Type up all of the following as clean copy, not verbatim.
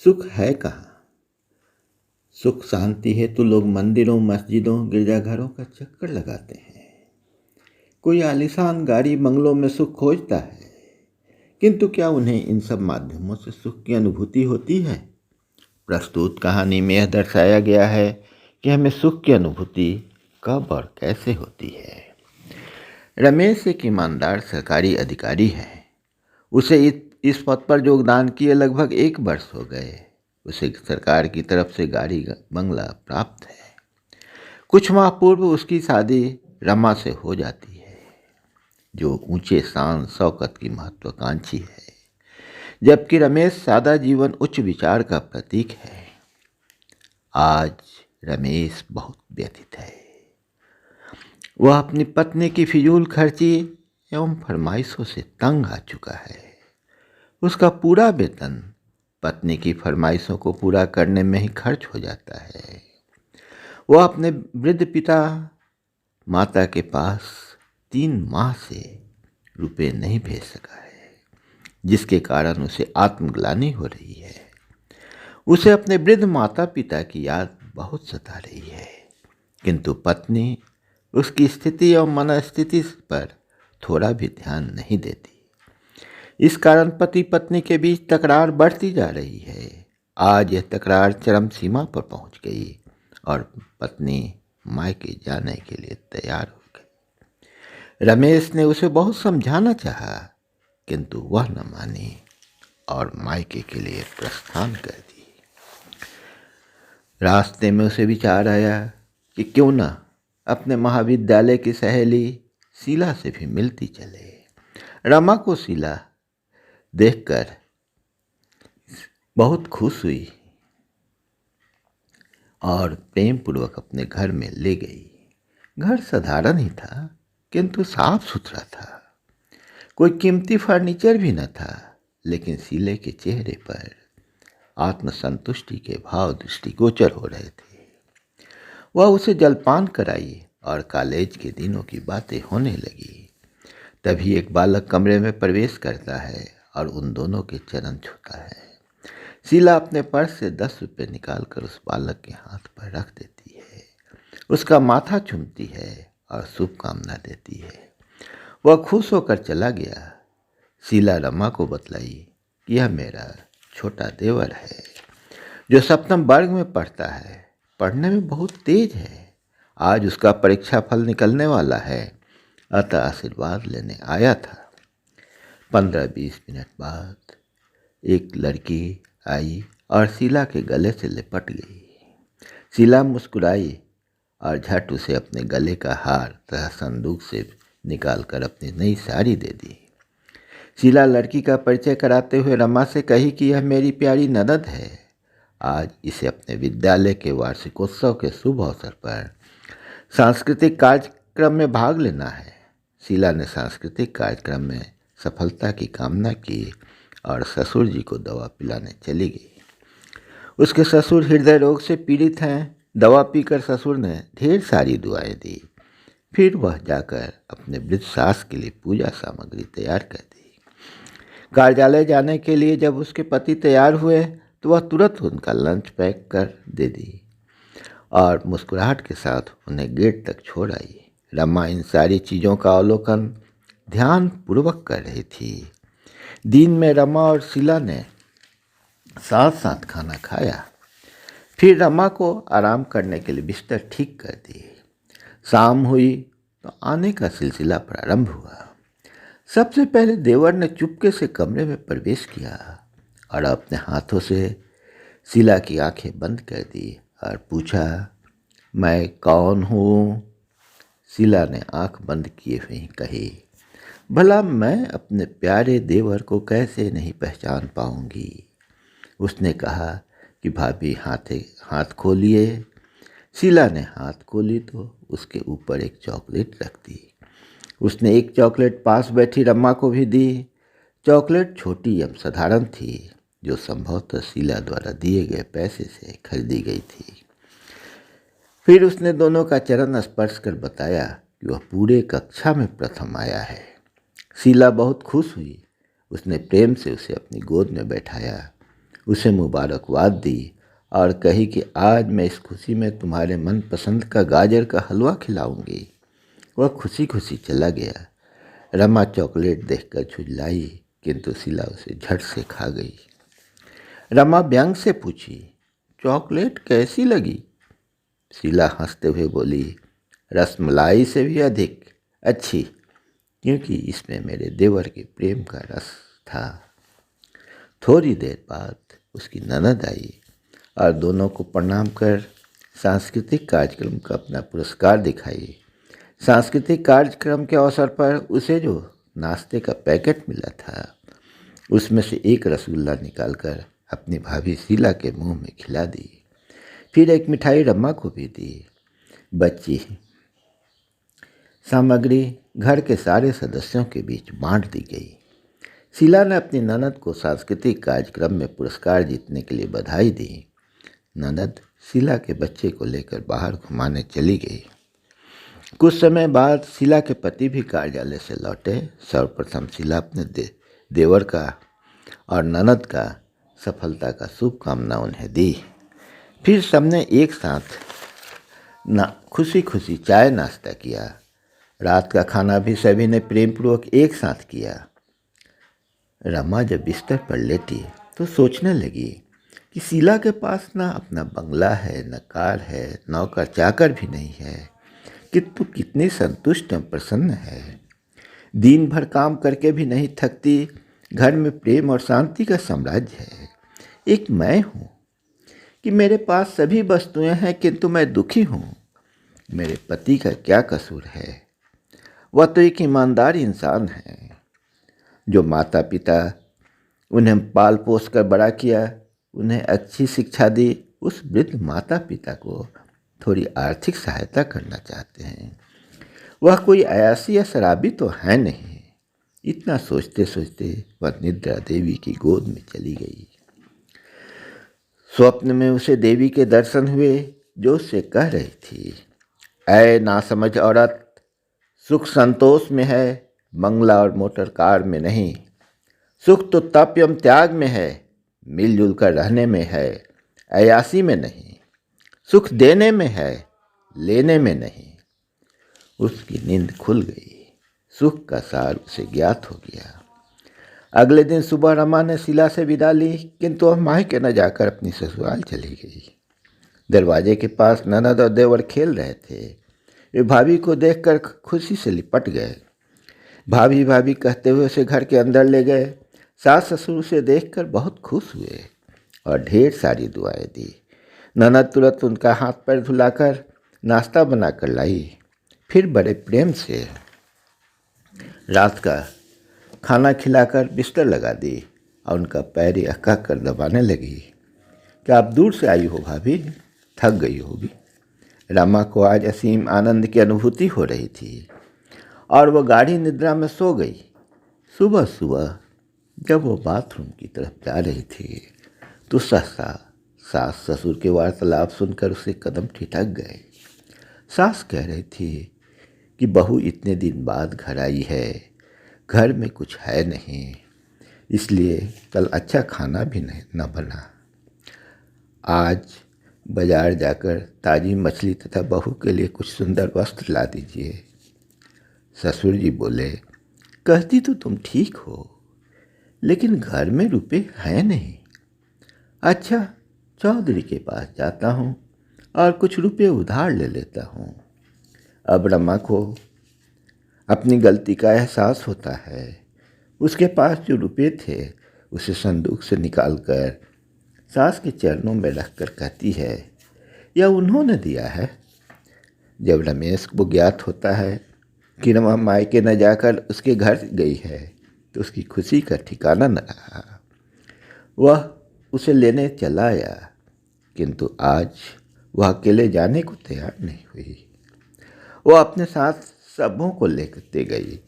सुख है कहाँ? सुख शांति है तो लोग मंदिरों, मस्जिदों, गिरजाघरों का चक्कर लगाते हैं। कोई आलीशान गाड़ी बंगलों में सुख खोजता है, किंतु क्या उन्हें इन सब माध्यमों से सुख की अनुभूति होती है? प्रस्तुत कहानी में यह दर्शाया गया है कि हमें सुख की अनुभूति कब और कैसे होती है। रमेश एक ईमानदार सरकारी अधिकारी है। उसे इस पद पर योगदान किए लगभग 1 वर्ष हो गए। उसे सरकार की तरफ से गाड़ी बंगला प्राप्त है। कुछ माह पूर्व उसकी शादी रमा से हो जाती है, जो ऊंचे शान शौकत की महत्वाकांक्षी है, जबकि रमेश सादा जीवन उच्च विचार का प्रतीक है। आज रमेश बहुत व्यथित है। वह अपनी पत्नी की फिजूल खर्ची एवं फरमाइशों से तंग आ चुका है। उसका पूरा वेतन पत्नी की फरमाइशों को पूरा करने में ही खर्च हो जाता है। वह अपने वृद्ध पिता माता के पास 3 माह से रुपए नहीं भेज सका है, जिसके कारण उसे आत्मग्लानि हो रही है। उसे अपने वृद्ध माता पिता की याद बहुत सता रही है, किंतु पत्नी उसकी स्थिति एवं मनस्थिति पर थोड़ा भी ध्यान नहीं देती। इस कारण पति पत्नी के बीच तकरार बढ़ती जा रही है। आज यह तकरार चरम सीमा पर पहुंच गई और पत्नी मायके जाने के लिए तैयार हो गई। रमेश ने उसे बहुत समझाना चाहा, किंतु वह न मानी और मायके के लिए प्रस्थान कर दी। रास्ते में उसे विचार आया कि क्यों न अपने महाविद्यालय की सहेली शीला से भी मिलती चले। रमा को शीला देखकर बहुत खुश हुई और प्रेम पूर्वक अपने घर में ले गई। घर साधारण ही था, किंतु साफ सुथरा था। कोई कीमती फर्नीचर भी न था, लेकिन शीले के चेहरे पर आत्मसंतुष्टि के भाव दृष्टिगोचर हो रहे थे। वह उसे जलपान कराई और कॉलेज के दिनों की बातें होने लगी। तभी एक बालक कमरे में प्रवेश करता है और उन दोनों के चरण छूता है। शीला अपने पर्स से 10 रुपये निकालकर उस बालक के हाथ पर रख देती है, उसका माथा चूमती है और शुभकामना देती है। वह खुश होकर चला गया। शीला रमा को बतलाई कि यह मेरा छोटा देवर है, जो 7वीं वर्ग में पढ़ता है। पढ़ने में बहुत तेज है। आज उसका परीक्षा फल निकलने वाला है, अतः आशीर्वाद लेने आया था। 15-20 मिनट बाद एक लड़की आई और शीला के गले से लिपट गई। शीला मुस्कुराई और झट उसे अपने गले का हार तथा संदूक से निकालकर अपनी नई साड़ी दे दी। शीला लड़की का परिचय कराते हुए रमा से कही कि यह मेरी प्यारी ननद है। आज इसे अपने विद्यालय के वार्षिकोत्सव के शुभ अवसर पर सांस्कृतिक कार्यक्रम में भाग लेना है। शीला ने सांस्कृतिक कार्यक्रम में सफलता की कामना की और ससुर जी को दवा पिलाने चली गई। उसके ससुर हृदय रोग से पीड़ित हैं। दवा पीकर ससुर ने ढेर सारी दुआएं दी। फिर वह जाकर अपने वृद्ध सास के लिए पूजा सामग्री तैयार कर दी। कार्यालय जाने के लिए जब उसके पति तैयार हुए तो वह तुरंत उनका लंच पैक कर दे दी और मुस्कुराहट के साथ उन्हें गेट तक छोड़ आई। रमा इन सारी चीज़ों का अवलोकन ध्यान पूर्वक कर रही थी। दिन में रमा और शीला ने साथ साथ खाना खाया। फिर रमा को आराम करने के लिए बिस्तर ठीक कर दी। शाम हुई तो आने का सिलसिला प्रारंभ हुआ। सबसे पहले देवर ने चुपके से कमरे में प्रवेश किया और अपने हाथों से शीला की आंखें बंद कर दी और पूछा, मैं कौन हूँ? शीला ने आंख बंद किए हुए ही कही, भला मैं अपने प्यारे देवर को कैसे नहीं पहचान पाऊंगी। उसने कहा कि भाभी हाथ खोलिए। शीला ने हाथ खोली तो उसके ऊपर एक चॉकलेट रख दी। उसने एक चॉकलेट पास बैठी रमा को भी दी। चॉकलेट छोटी एवं साधारण थी, जो संभवतः शीला द्वारा दिए गए पैसे से खरीदी गई थी। फिर उसने दोनों का चरण स्पर्श कर बताया कि वह पूरे कक्षा में प्रथम आया है। शीला बहुत खुश हुई। उसने प्रेम से उसे अपनी गोद में बैठाया उसे मुबारकबाद दी और कही कि आज मैं इस खुशी में तुम्हारे मनपसंद का गाजर का हलवा खिलाऊंगी। वह खुशी खुशी चला गया। रमा चॉकलेट देखकर झुंझलाई, किंतु शीला उसे झट से खा गई। रमा व्यंग से पूछी, चॉकलेट कैसी लगी? शीला हंसते हुए बोली, रसमलाई से भी अधिक अच्छी, क्योंकि इसमें मेरे देवर के प्रेम का रस था। थोड़ी देर बाद उसकी ननद आई और दोनों को प्रणाम कर सांस्कृतिक कार्यक्रम का अपना पुरस्कार दिखाई। सांस्कृतिक कार्यक्रम के अवसर पर उसे जो नाश्ते का पैकेट मिला था, उसमें से एक रसगुल्ला निकालकर अपनी भाभी शीला के मुंह में खिला दी। फिर एक मिठाई रमा को भी दी। बची सामग्री घर के सारे सदस्यों के बीच बांट दी गई। शीला ने अपनी ननद को सांस्कृतिक कार्यक्रम में पुरस्कार जीतने के लिए बधाई दी। ननद शीला के बच्चे को लेकर बाहर घुमाने चली गई। कुछ समय बाद शीला के पति भी कार्यालय से लौटे। सर्वप्रथम शीला अपने देवर का और ननद का सफलता का शुभकामना उन्हें दी। फिर सबने एक साथ खुशी खुशी चाय नाश्ता किया। रात का खाना भी सभी ने प्रेमपूर्वक एक साथ किया। रमा जब बिस्तर पर लेटी तो सोचने लगी कि शीला के पास ना अपना बंगला है, न कार है, नौकर चाकर भी नहीं है, किंतु कितनी संतुष्ट एवं प्रसन्न है। दिन भर काम करके भी नहीं थकती। घर में प्रेम और शांति का साम्राज्य है। एक मैं हूँ कि मेरे पास सभी वस्तुएं हैं, किंतु मैं दुखी हूँ। मेरे पति का क्या कसूर है? वह तो एक ईमानदार इंसान है। जो माता पिता उन्हें पाल पोस कर बड़ा किया, उन्हें अच्छी शिक्षा दी, उस वृद्ध माता पिता को थोड़ी आर्थिक सहायता करना चाहते हैं। वह कोई अयासी या शराबी तो है नहीं। इतना सोचते सोचते वह निद्रा देवी की गोद में चली गई। स्वप्न में उसे देवी के दर्शन हुए, जो उससे कह रही थी, ऐ नासमझ औरत, सुख संतोष में है, बंगला और मोटर कार में नहीं। सुख तो तप एवं त्याग में है, मिलजुल कर रहने में है, अयासी में नहीं। सुख देने में है, लेने में नहीं। उसकी नींद खुल गई। सुख का सार उसे ज्ञात हो गया। अगले दिन सुबह रमा ने शीला से विदा ली, किंतु वह मायके न जाकर अपनी ससुराल चली गई। दरवाजे के पास ननद और देवर खेल रहे थे। वे भाभी को देखकर खुशी से लिपट गए। भाभी भाभी कहते हुए उसे घर के अंदर ले गए। सास ससुर उसे देखकर बहुत खुश हुए और ढेर सारी दुआएं दी। ननद तुरंत उनका हाथ पैर धुलाकर नाश्ता बनाकर लाई। फिर बड़े प्रेम से रात का खाना खिलाकर बिस्तर लगा दी और उनका पैर अक्का कर दबाने लगी। क्या आप दूर से आई हो भाभी? थक गई होगी। रमा को आज असीम आनंद की अनुभूति हो रही थी और वह गाढ़ी निद्रा में सो गई। सुबह सुबह जब वो बाथरूम की तरफ जा रही थी तो सहसा सास ससुर के वार्तालाप सुनकर उसके कदम ठिठक गए। सास कह रही थी कि बहू इतने दिन बाद घर आई है, घर में कुछ है नहीं, इसलिए कल अच्छा खाना भी नहीं न बना। आज बाजार जाकर ताज़ी मछली तथा बहू के लिए कुछ सुंदर वस्त्र ला दीजिए। ससुर जी बोले, कहती तो तुम ठीक हो, लेकिन घर में रुपए हैं नहीं। अच्छा, चौधरी के पास जाता हूँ और कुछ रुपए उधार ले लेता हूँ। अब रमा को अपनी गलती का एहसास होता है। उसके पास जो रुपए थे उसे संदूक से निकालकर सास के चरणों में रखकर कहती है, यह उन्होंने दिया है। जब रमेश को ज्ञात होता है कि रमा मायके न जाकर उसके घर गई है तो उसकी खुशी का ठिकाना न रहा। वह उसे लेने चला आया, किंतु आज वह अकेले जाने को तैयार नहीं हुई। वह अपने साथ सबों को लेकर गई।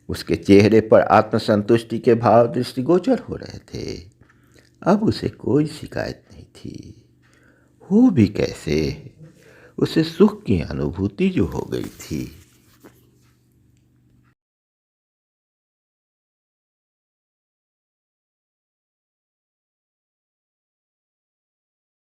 उसके चेहरे पर आत्मसंतुष्टि के भाव दृष्टिगोचर हो रहे थे। अब उसे कोई शिकायत नहीं थी। हो भी कैसे, उसे सुख की अनुभूति जो हो गई थी।